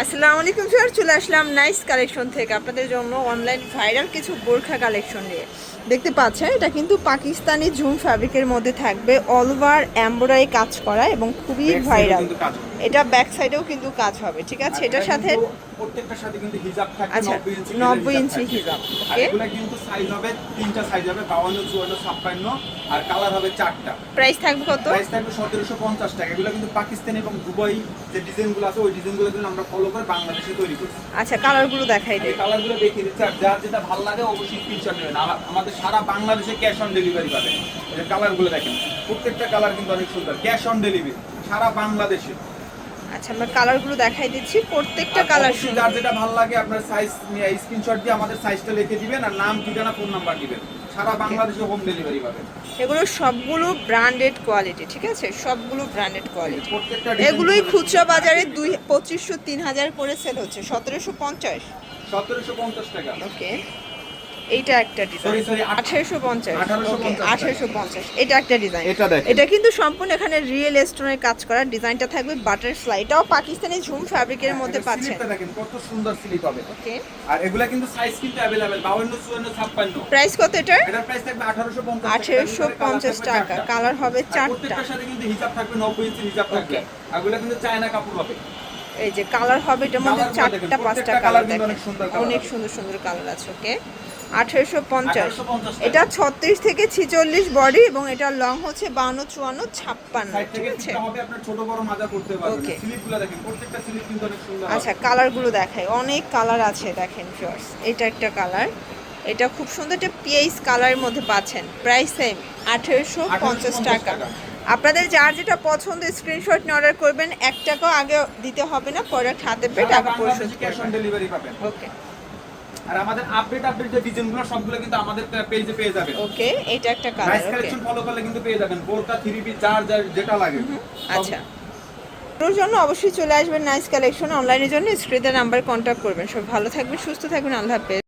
আসসালামু আলাইকুম স্যার, চলে আসলাম নাইস কালেকশন থেকে আপনাদের জন্য অনলাইন ভাইরাল কিছু বোরখা কালেকশন নিয়ে। দেখতে পাচ্ছেন এটা কিন্তু পাকিস্তানি জুম ফ্যাব্রিকের মধ্যে থাকবে, অল ওভার এমব্রয়ডারি কাজ করা এবং খুবই ভাইরাল। এটা ব্যাক সাইডেও কিন্তু কাজ হবে, ঠিক আছে। এটার সাথে প্রত্যেকটার সাথে কিন্তু হিজাব থাকবে। আচ্ছা 90 ইঞ্চি হিজাব। আর এগুলা কিন্তু সাইজ হবে তিনটা সাইজ হবে, 52, 54, 56 আর কালার হবে চারটা। প্রাইস থাকবে কত? প্রাইস থাকবে 1750 টাকা। এগুলো কিন্তু পাকিস্তানি এবং দুবাই যে ডিজাইনগুলো আছে ওই ডিজাইনগুলো কিন্তু আমরা ফলো করে বাংলাদেশে তৈরি করছি। আচ্ছা, কালারগুলো দেখাই দিই। এই কালারগুলো দেখিয়ে দিচ্ছি, আর যার যেটা ভালো লাগে অবশ্যই স্ক্রিনশট নেবেন। আমাদের সারা বাংলাদেশে ক্যাশ অন ডেলিভারি পাবেন। এই কালারগুলো দেখেন, প্রত্যেকটা কালার কিন্তু অনেক সুন্দর, ক্যাশ অন ডেলিভারি সারা বাংলাদেশে। আচ্ছা, আমরা কালারগুলো দেখাই দিচ্ছি, প্রত্যেকটা কালার সুন্দর। যার যেটা ভালো লাগে আপনার সাইজ নিয়ে স্ক্রিনশট দিয়ে আমাদের সাইজটা লিখে দিবেন আর নাম, ঠিকানা, ফোন নাম্বার দিবেন। সারা বাংলাদেশে হোম ডেলিভারি পাবেন। এগুলো সবগুলো ব্র্যান্ডেড কোয়ালিটি, ঠিক আছে, সবগুলো ব্র্যান্ডেড কোয়ালিটি। প্রত্যেকটা এগুলোই খুচরা বাজারে 2500-3000 করে সেল হচ্ছে। 1750 টাকা। ওকে, এইটা একটা ডিজাইন। সরি 1850 ওকে, 1850 এটা একটা ডিজাইন। এটা দেখেন, এটা কিন্তু সম্পূর্ণ এখানে রিয়েল স্টোনের কাজ করা। ডিজাইনটা থাকবে বাটারফ্লাই, এটাও পাকিস্তানি ঝুম ফ্যাব্রিকের মধ্যে পাচ্ছেন। স্লিপটা দেখেন কত সুন্দর স্লিপ হবে। ওকে, আর এগুলা কিন্তু সাইজ কিন্তু अवेलेबल 52, 54, 56। প্রাইস কত এটার? এটার প্রাইস থাকবে 1850 টাকা। কালার হবে চারটা। প্রত্যেকটার সাথে কিন্তু হিজাব থাকবে, 90 ইঞ্চি হিজাব থাকবে। এগুলা কিন্তু চায়না কাপড় হবে। এই যে কালার হবে এটার মধ্যে চারটা পাঁচটা কালার দেখেন, অনেক সুন্দর সুন্দর কালার আছে। ওকে, 1850। এটা 36 থেকে 46 বডি এবং এটা লং হচ্ছে 52, 54, 56, ঠিক আছে। হবে আপনার ছোট বড় মাজা করতে পারবেন। ওকে, স্লিপগুলো দেখেন, প্রত্যেকটা স্লিপ কিন্তু অনেক সুন্দর। আচ্ছা, কালারগুলো দেখাই, অনেক কালার আছে দেখেন ভিউয়ার্স। এটা একটা কালার, এটা খুব সুন্দর, একটা পিএইচ কালারের মধ্যে পাচ্ছেন। প্রাইস সেম 1850 টাকা। আপনাদের যার যেটা পছন্দ স্ক্রিনশট নিয়ে অর্ডার করবেন, 1 টাকাও আগে দিতে হবে না, প্রোডাক্ট হাতে পেয়ে টাকা পরিশোধ ক্যাশ অন করবেন। ডেলিভারি পাবেন। ওকে, আর আমাদের আপডেট যে ডিজাইনগুলো সবগুলো কিন্তু আমাদের পেজে পেয়ে যাবেন। ওকে, এটা একটা colour. Nice okay, collection follow করলে কিন্তু পেয়ে যাবেন বোরকা, থ্রি পিস, যার যেটা লাগে। আচ্ছা, ওর জন্য অবশ্যই চলে আসবেন নাইস কালেকশন। অনলাইনের জন্য স্ক্রিনের নাম্বার কন্ট্যাক্ট করবেন। সব ভালো থাকবেন, সুস্থ থাকবেন, আল্লাহ হাফেজ।